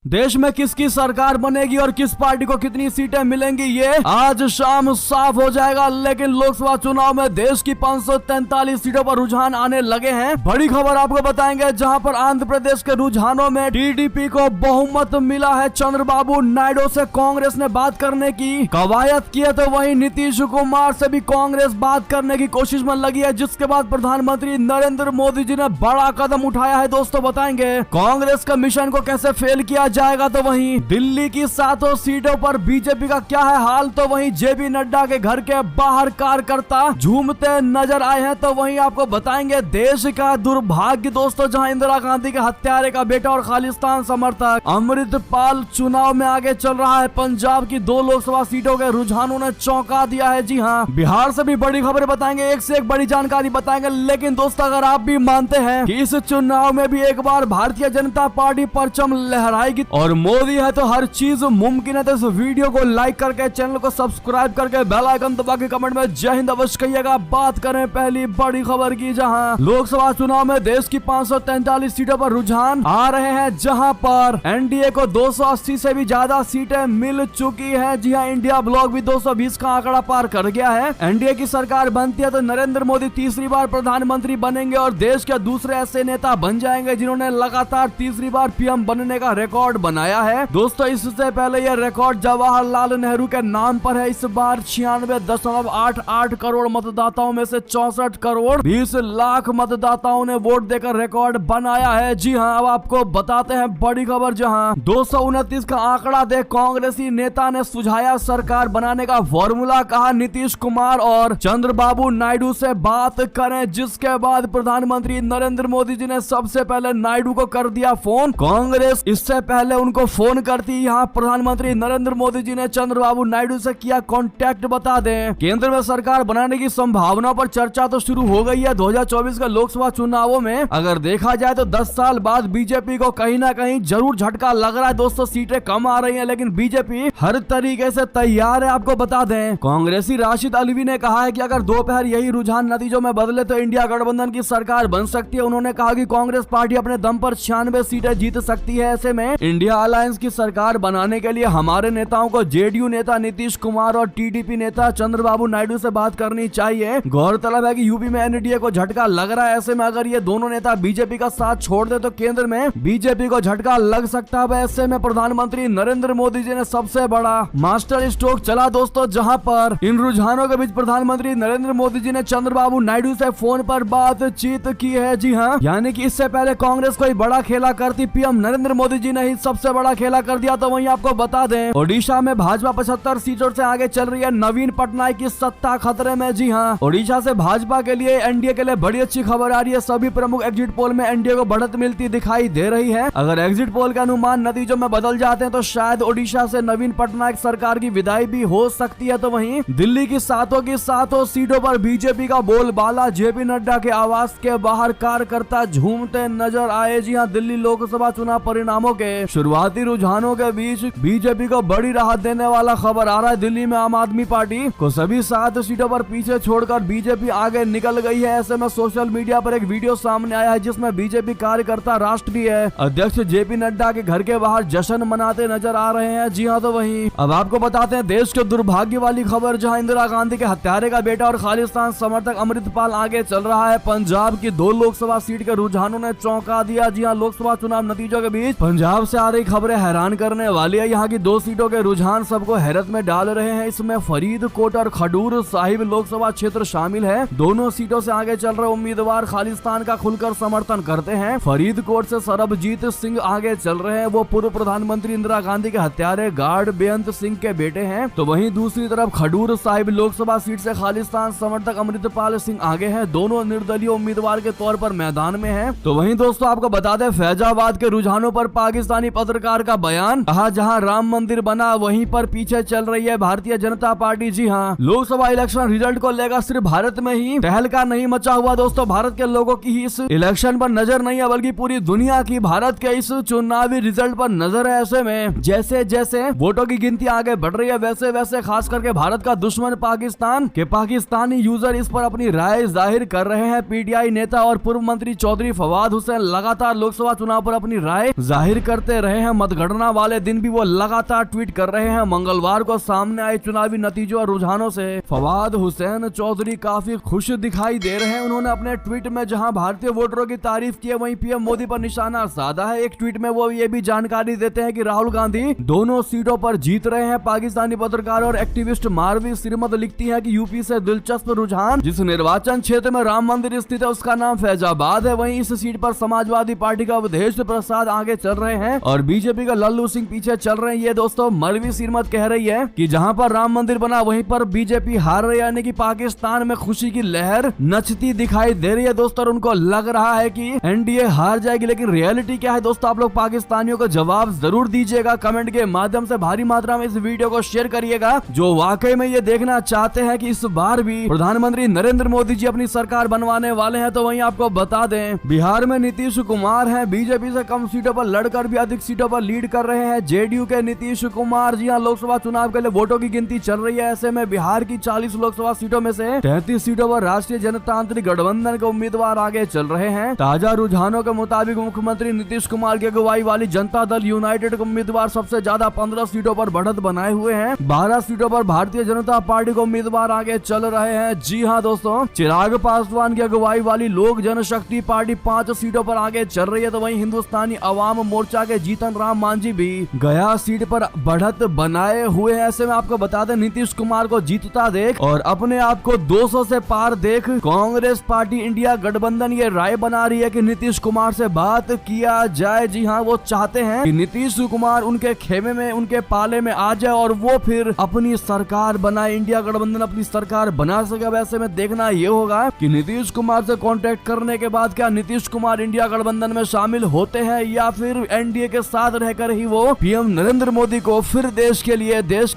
देश में किसकी सरकार बनेगी और किस पार्टी को कितनी सीटें मिलेंगी ये आज शाम साफ हो जाएगा। लेकिन लोकसभा चुनाव में देश की 543 सीटों पर रुझान आने लगे हैं। बड़ी खबर आपको बताएंगे, जहां पर आंध्र प्रदेश के रुझानों में टीडीपी को बहुमत मिला है। चंद्रबाबू नायडू से कांग्रेस ने बात करने की कवायद की है, तो वहीं नीतीश कुमार से भी कांग्रेस बात करने की कोशिश में लगी है, जिसके बाद प्रधानमंत्री नरेंद्र मोदी जी ने बड़ा कदम उठाया है। दोस्तों बताएंगे कांग्रेस का मिशन को कैसे फेल किया जाएगा। तो वहीं दिल्ली की 7 सीटों पर बीजेपी का क्या है हाल, तो वहीं जेपी नड्डा के घर के बाहर कार्यकर्ता झूमते नजर आए हैं। तो वहीं आपको बताएंगे देश का दुर्भाग्य दोस्तों, जहां इंदिरा गांधी के हत्यारे का बेटा और खालिस्तान समर्थक अमृतपाल चुनाव में आगे चल रहा है। पंजाब की 2 लोकसभा सीटों के रुझानों ने चौंका दिया है। जी हाँ, बिहार से भी बड़ी खबर बताएंगे, एक से एक बड़ी जानकारी बताएंगे। लेकिन दोस्तों अगर आप भी मानते हैं कि इस चुनाव में भी एक बार भारतीय जनता पार्टी परचम लहराएगी और मोदी है तो हर चीज मुमकिन है, तो इस वीडियो को लाइक करके चैनल को सब्सक्राइब करके बेल आइकन दबा के कमेंट में जय हिंद अवश्य कहिएगा। बात करें पहली बड़ी खबर की, जहां लोकसभा चुनाव में देश की 543 सीटों पर रुझान आ रहे हैं, जहां पर एनडीए को 280 से भी ज्यादा सीटें मिल चुकी है। जी हाँ, इंडिया ब्लॉक भी 220 का आंकड़ा पार कर गया है। एनडीए की सरकार बनती है तो नरेंद्र मोदी तीसरी बार प्रधानमंत्री बनेंगे और देश के दूसरे ऐसे नेता बन जाएंगे जिन्होंने लगातार तीसरी बार पीएम बनने का रिकॉर्ड बनाया है। दोस्तों इससे पहले यह रिकॉर्ड जवाहरलाल नेहरू के नाम पर है। इस बार 96.88 करोड़ मतदाताओं में से 64 करोड़ 20 लाख मतदाताओं ने वोट देकर रिकॉर्ड बनाया है। जी हाँ, अब आपको बताते हैं बड़ी खबर, जहां 229 का आंकड़ा देख कांग्रेसी नेता ने सुझाया सरकार बनाने का फॉर्मूला। कहा नीतीश कुमार और चंद्रबाबू नायडू से बात करें, जिसके बाद प्रधानमंत्री नरेंद्र मोदी जी ने सबसे पहले नायडू को कर दिया फोन। कांग्रेस इससे पहले उनको फोन करती, यहाँ प्रधानमंत्री नरेंद्र मोदी जी ने चंद्रबाबू नायडू से किया कांटेक्ट। बता दें केंद्र में सरकार बनाने की संभावना पर चर्चा तो शुरू हो गई है। 2024 के लोकसभा चुनावों में अगर देखा जाए तो 10 साल बाद बीजेपी को कहीं ना कहीं जरूर झटका लग रहा है। दोस्तों सीटें कम आ रही हैं, लेकिन बीजेपी हर तरीके से तैयार है। आपको बता दें कांग्रेसी राशिद अलवी ने कहा है कि अगर दोपहर यही रुझान नतीजों में बदले तो इंडिया गठबंधन की सरकार बन सकती है। उन्होंने कहा कि कांग्रेस पार्टी अपने दम पर 96 सीटें जीत सकती है। ऐसे में इंडिया अलायंस की सरकार बनाने के लिए हमारे नेताओं को जेडीयू नेता नीतीश कुमार और टीडीपी नेता चंद्रबाबू नायडू से बात करनी चाहिए। गौरतलब है कि यूपी में एनडीए को झटका लग रहा है। ऐसे में अगर ये दोनों नेता बीजेपी का साथ छोड़ दे तो केंद्र में बीजेपी को झटका लग सकता है। ऐसे में प्रधानमंत्री नरेंद्र मोदी जी ने सबसे बड़ा मास्टर स्ट्रोक चला दोस्तों, जहां पर इन रुझानों के बीच प्रधानमंत्री नरेंद्र मोदी जी ने चंद्रबाबू नायडू से फोन पर बातचीत की है। जी हाँ, यानी कि इससे पहले कांग्रेस कोई बड़ा खेला करती, पीएम नरेंद्र मोदी जी ने ही सबसे बड़ा खेला कर दिया। तो वहीं आपको बता दें ओडिशा में भाजपा 75 सीटों से आगे चल रही है। नवीन पटनायक की सत्ता खतरे में। जी हाँ, ओडिशा से भाजपा के लिए एनडीए के लिए बड़ी अच्छी खबर आ रही है। सभी प्रमुख एग्जिट पोल में एनडीए को बढ़त मिलती दिखाई दे रही है। अगर एग्जिट पोल के अनुमान नतीजों में बदल जाते हैं तो शायद ओडिशा से नवीन पटनायक सरकार की विदाई भी हो सकती है। तो वहीं दिल्ली की 7 सीटों पर बीजेपी का बोलबाला, जेपी नड्डा के आवास के बाहर कार्यकर्ता झूमते नजर आए। जी हाँ, दिल्ली लोकसभा चुनाव परिणामों के शुरुआती रुझानों के बीच बीजेपी को बड़ी राहत देने वाला खबर आ रहा है। दिल्ली में आम आदमी पार्टी को सभी 7 सीटों पर पीछे छोड़कर बीजेपी आगे निकल गई है। ऐसे में सोशल मीडिया पर एक वीडियो सामने आया है, जिसमें बीजेपी कार्यकर्ता राष्ट्रीय अध्यक्ष जेपी नड्डा के घर के बाहर जश्न मनाते नजर आ रहे हैं। जी हाँ, तो वहीं अब आपको बताते हैं देश के दुर्भाग्य वाली खबर, जहां इंदिरा गांधी के हत्यारे का बेटा और खालिस्तान समर्थक अमृतपाल आगे चल रहा है। पंजाब की 2 लोकसभा सीट के रुझानों ने चौंका दिया। जी हाँ, लोकसभा चुनाव नतीजों के बीच पंजाब से आ रही खबरें हैरान करने वाली है। यहाँ की 2 सीटों के रुझान सबको हैरत में डाल रहे हैं। इसमें फरीदकोट और खडूर साहिब लोकसभा क्षेत्र शामिल है। दोनों सीटों से आगे चल रहे उम्मीदवार खालिस्तान का खुलकर समर्थन करते हैं। फरीदकोट से सरबजीत सिंह आगे चल रहे हैं। वो पूर्व प्रधानमंत्री इंदिरा गांधी के हत्यारे गार्ड बेअंत सिंह के बेटे हैं। तो वहीं दूसरी तरफ खडूर साहिब लोकसभा सीट से खालिस्तान समर्थक अमृतपाल सिंह आगे हैं। दोनों निर्दलीय उम्मीदवार के तौर पर मैदान में हैं। तो वहीं दोस्तों आपको बता दें फैजाबाद के रुझानों पर पाकिस्तानी पत्रकार का बयान, कहा जहां राम मंदिर बना वहीं पर पीछे चल रही है भारतीय जनता पार्टी। जी हाँ, लोकसभा इलेक्शन रिजल्ट को लेकर सिर्फ भारत में ही तहलका नहीं मचा हुआ दोस्तों, भारत के लोगों की इस इलेक्शन पर नजर नहीं है बल्कि पूरी दुनिया की भारत के इस चुनावी रिजल्ट पर नजर है। ऐसे में जैसे जैसे वोटों की गिनती आगे बढ़ रही है वैसे वैसे खास करके भारत का दुश्मन पाकिस्तान के पाकिस्तानी यूजर इस पर अपनी राय जाहिर कर रहे हैं। पीटीआई नेता और पूर्व मंत्री चौधरी फवाद हुसैन लगातार लोकसभा चुनाव पर अपनी राय जाहिर करते करते रहे हैं। मतगणना वाले दिन भी वो लगातार ट्वीट कर रहे हैं। मंगलवार को सामने आए चुनावी नतीजों और रुझानों से फवाद हुसैन चौधरी काफी खुश दिखाई दे रहे हैं। उन्होंने अपने ट्वीट में जहां भारतीय वोटरों की तारीफ की है, वहीं पीएम मोदी पर निशाना साधा है। एक ट्वीट में वो ये भी जानकारी देते हैं कि राहुल गांधी दोनों सीटों पर जीत रहे हैं। पाकिस्तानी पत्रकार और एक्टिविस्ट मारवी सिरमत लिखती है कि यूपी से दिलचस्प रुझान। जिस निर्वाचन क्षेत्र में राम मंदिर स्थित है उसका नाम फैजाबाद है। वहीं इस सीट पर समाजवादी पार्टी का अवधेश प्रसाद आगे चल रहे हैं और बीजेपी का लल्लू सिंह पीछे चल रहे हैं। ये दोस्तों मरवी सिरमत कह रही है कि जहां पर राम मंदिर बना वहीं पर बीजेपी हार रही है, यानी कि पाकिस्तान में खुशी की लहर नचती दिखाई दे रही है दोस्तों। और उनको लग रहा है कि एनडीए हार जाएगी, लेकिन रियलिटी क्या है दोस्तों, आप लोग पाकिस्तानियों को जवाब जरूर दीजिएगा। कमेंट के माध्यम से भारी मात्रा में इस वीडियो को शेयर करिएगा। जो वाकई में ये देखना चाहते हैं कि इस बार भी प्रधानमंत्री नरेंद्र मोदी जी अपनी सरकार बनवाने वाले हैं, तो वहीं आपको बता दें बिहार में नीतीश कुमार हैं। बीजेपी से कम सीटों पर लड़कर भी अधिक सीटों पर लीड कर रहे हैं जेडीयू के नीतीश कुमार। जी हां, लोकसभा चुनाव के लिए वोटों की गिनती चल रही है। ऐसे में बिहार की 40 लोकसभा सीटों में से 33 सीटों पर राष्ट्रीय जनतांत्रिक गठबंधन के उम्मीदवार आगे चल रहे हैं। ताजा रुझानों के मुताबिक मुख्यमंत्री नीतीश कुमार की अगुवाई वाली जनता दल यूनाइटेड के उम्मीदवार सबसे ज्यादा 15 सीटों पर बढ़त बनाए हुए हैं। 12 सीटों पर भारतीय जनता पार्टी के उम्मीदवार आगे चल रहे हैं। जी हाँ दोस्तों, चिराग पासवान की अगुवाई वाली लोक जनशक्ति पार्टी 5 सीटों पर आगे चल रही है। तो वहीं हिंदुस्तानी अवाम मोर्चा के जीतन राम मांझी भी गया सीट पर बढ़त बनाए हुए हैं। ऐसे में आपको बता दें, नीतीश कुमार को जीतता देख और अपने आप को 200 से पार देख कांग्रेस पार्टी इंडिया गठबंधन ये राय बना रही है कि नीतीश कुमार से बात किया जाए। जी हाँ, वो चाहते हैं कि नीतीश कुमार उनके खेमे में, उनके पाले में आ जाए और वो फिर अपनी सरकार बनाए, इंडिया गठबंधन अपनी सरकार बना सके। वैसे में देखना ये होगा कि नीतीश कुमार से कांटेक्ट करने के बाद क्या नीतीश कुमार इंडिया गठबंधन में शामिल होते हैं या फिर एनडीए के साथ रहकर ही वो पीएम नरेंद्र मोदी को फिर देश के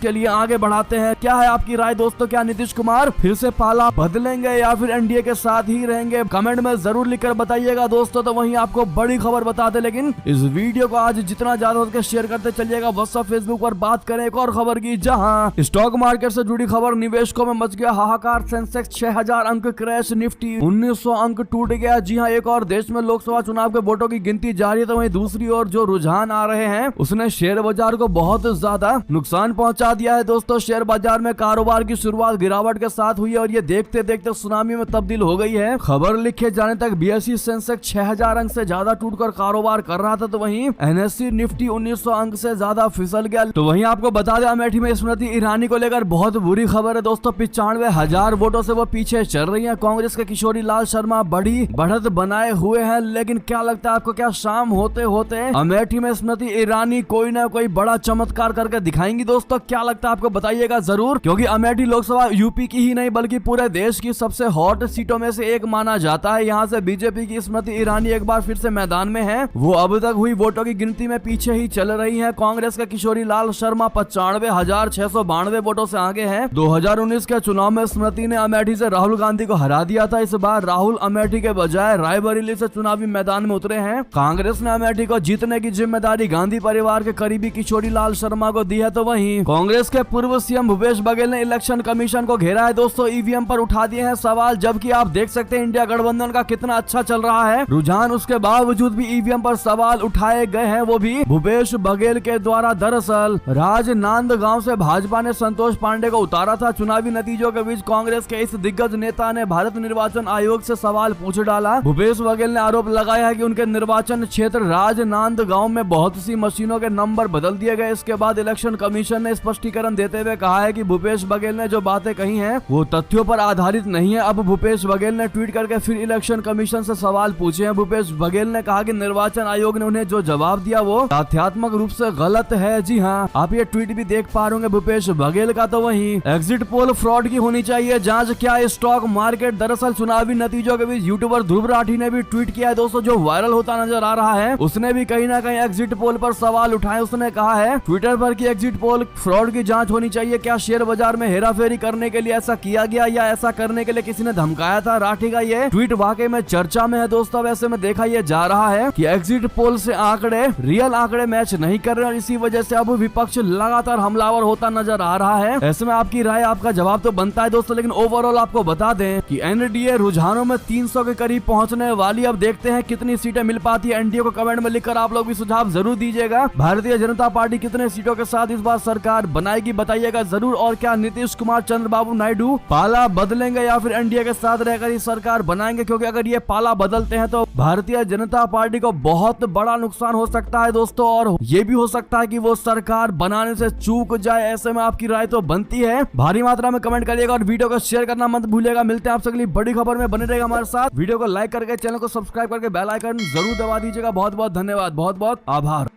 लिए आगे बढ़ाते हैं। क्या है आपकी राय दोस्तों, क्या नीतीश कुमार फिर से पाला बदलेंगे या फिर एनडीए के साथ ही रहेंगे? कमेंट में जरूर लिखकर बताइएगा दोस्तों। तो वहीं आपको बड़ी खबर बता दे, लेकिन इस वीडियो को आज जितना ज्यादा होकर शेयर करते चलिएगा। व्हाट्सएप फेसबुक पर बात करें एक और खबर की, जहां स्टॉक मार्केट से जुड़ी खबर। निवेशकों में मच गया हाहाकार, सेंसेक्स 6000 अंक क्रैश, निफ्टी 1900 अंक टूट गया। जी हाँ, एक और देश में लोकसभा चुनाव के वोटों की गिनती जारी है, तो वहीं दूसरी ओर जो रुझान आ रहे हैं उसने शेयर बाजार को बहुत ज्यादा नुकसान पहुंचा दिया है दोस्तों। शेयर बाजार में कारोबार की शुरुआत गिरावट के साथ हुई है और ये देखते देखते सुनामी में तब्दील हो गई है। खबर लिखे जाने तक बीएसई सेंसेक्स 6000 अंक से ज्यादा टूटकर कारोबार कर रहा था, तो वहीं एनएससी निफ्टी 1900 अंक से ज्यादा फिसल गया। तो वहीं आपको बता दें, अमेठी में स्मृति ईरानी को लेकर बहुत बुरी खबर है दोस्तों। 95,000 वोटों से वो पीछे चल रही है। कांग्रेस के किशोरी लाल शर्मा बड़ी बढ़त बनाए हुए हैं, लेकिन क्या लगता है आपको, क्या शाम होते होते अमेठी में स्मृति ईरानी कोई ना कोई बड़ा चमत्कार करके दिखाएंगी दोस्तों? क्या लगता है आपको, बताइएगा जरूर, क्योंकि अमेठी लोकसभा यूपी की ही नहीं बल्कि पूरे देश की सबसे हॉट सीटों में से एक माना जाता है। यहाँ से बीजेपी की स्मृति ईरानी एक बार फिर से मैदान में है। वो अब तक हुई वोटों की गिनती में पीछे ही चल रही है। कांग्रेस के किशोरी लाल शर्मा 95,692 वोटों से आगे है। 2019 के चुनाव में स्मृति ने अमेठी से राहुल गांधी को हरा दिया था। इस बार राहुल अमेठी के बजाय रायबरेली से चुनावी मैदान में उतरे हैं। कांग्रेस ने अमेठी को जीतने की जिम्मेदारी गांधी परिवार के करीबी किशोरी लाल शर्मा को दी है। तो वहीं कांग्रेस के पूर्व सीएम भूपेश बघेल ने इलेक्शन कमीशन को घेरा है दोस्तों। ईवीएम पर उठा दिए हैं सवाल, जबकि आप देख सकते हैं इंडिया गठबंधन का कितना अच्छा चल रहा है रुझान, उसके बावजूद भी ईवीएम पर सवाल उठाए गए हैं, वो भी भूपेश बघेल के द्वारा। दरअसल राजनांदगांव से भाजपा ने संतोष पांडे को उतारा था। चुनावी नतीजों के बीच कांग्रेस के इस दिग्गज नेता ने भारत निर्वाचन आयोग से सवाल पूछ डाला। भूपेश बघेल ने आरोप लगाया है कि उनके निर्वाचन क्षेत्र राजनांदगांव में बहुत सी मशीनों के नंबर बदल दिए गए। इसके बाद इलेक्शन कमीशन ने स्पष्टीकरण देते हुए कहा है कि भूपेश बघेल ने जो बातें कही हैं वो तथ्यों पर आधारित नहीं है। अब भूपेश बघेल ने ट्वीट करके फिर इलेक्शन कमीशन से सवाल पूछे हैं। भूपेश बघेल ने कहा कि निर्वाचन आयोग ने उन्हें जो जवाब दिया वो तथ्यात्मक रूप से गलत है। जी हाँ, आप ये ट्वीट भी देख पा रहे होंगे भूपेश बघेल का। तो वहीं एग्जिट पोल फ्रॉड की होनी चाहिए जांच, क्या स्टॉक मार्केट? दरअसल चुनावी नतीजों के बीच यूट्यूबर ध्रुव राठी ने भी ट्वीट किया है दोस्तों, जो वायरल होता नजर आ रहा है। उसने भी कहीं ना कहीं एग्जिट पोल पर सवाल उठाए। उसने कहा है ट्विटर पर कि एग्जिट पोल फ्रॉड की जांच होनी चाहिए। क्या शेयर बाजार में हेराफेरी करने के लिए ऐसा किया गया या ऐसा करने के लिए किसी ने धमकाया था? राठी का ये ट्वीट वाकई में चर्चा में है दोस्तों। वैसे में देखा यह जा रहा है कि एग्जिट पोल से आंकड़े, रियल आंकड़े मैच नहीं कर रहे और इसी वजह से अब विपक्ष लगातार हमलावर होता नजर आ रहा है। ऐसे में आपकी राय, आपका जवाब तो बनता है दोस्तों, लेकिन ओवरऑल आपको बता दें कि एनडीए रुझानों में 300 के करीब पहुंचने वाली। अब देखते हैं कितनी सीटें मिल पाती है एनडीए को। कमेंट में लिखकर आप लोग भी सुझाव जरूर दीजिएगा। भारतीय जनता पार्टी कितने सीटों के साथ इस बार सरकार बनाएगी बताइएगा जरूर। और क्या नीतीश कुमार चंद्रबाबू नायडू पाला बदलेंगे या फिर एनडीए के साथ रहकर ही सरकार बनाएंगे? क्योंकि अगर ये पाला बदलते हैं तो भारतीय जनता पार्टी को बहुत बड़ा नुकसान हो सकता है दोस्तों, और ये भी हो सकता है कि वो सरकार बनाने से चूक जाए। ऐसे में आपकी राय तो बनती है, भारी मात्रा में कमेंट करिएगा और वीडियो को शेयर करना मत भूलिएगा। मिलते हैं आपसे अगली बड़ी खबर में, बने रहेगा हमारे साथ। वीडियो को लाइक करके चैनल को सब्सक्राइब करके बेल आइकन जरूर दबा दीजिएगा। बहुत बहुत धन्यवाद, बहुत बहुत आभार।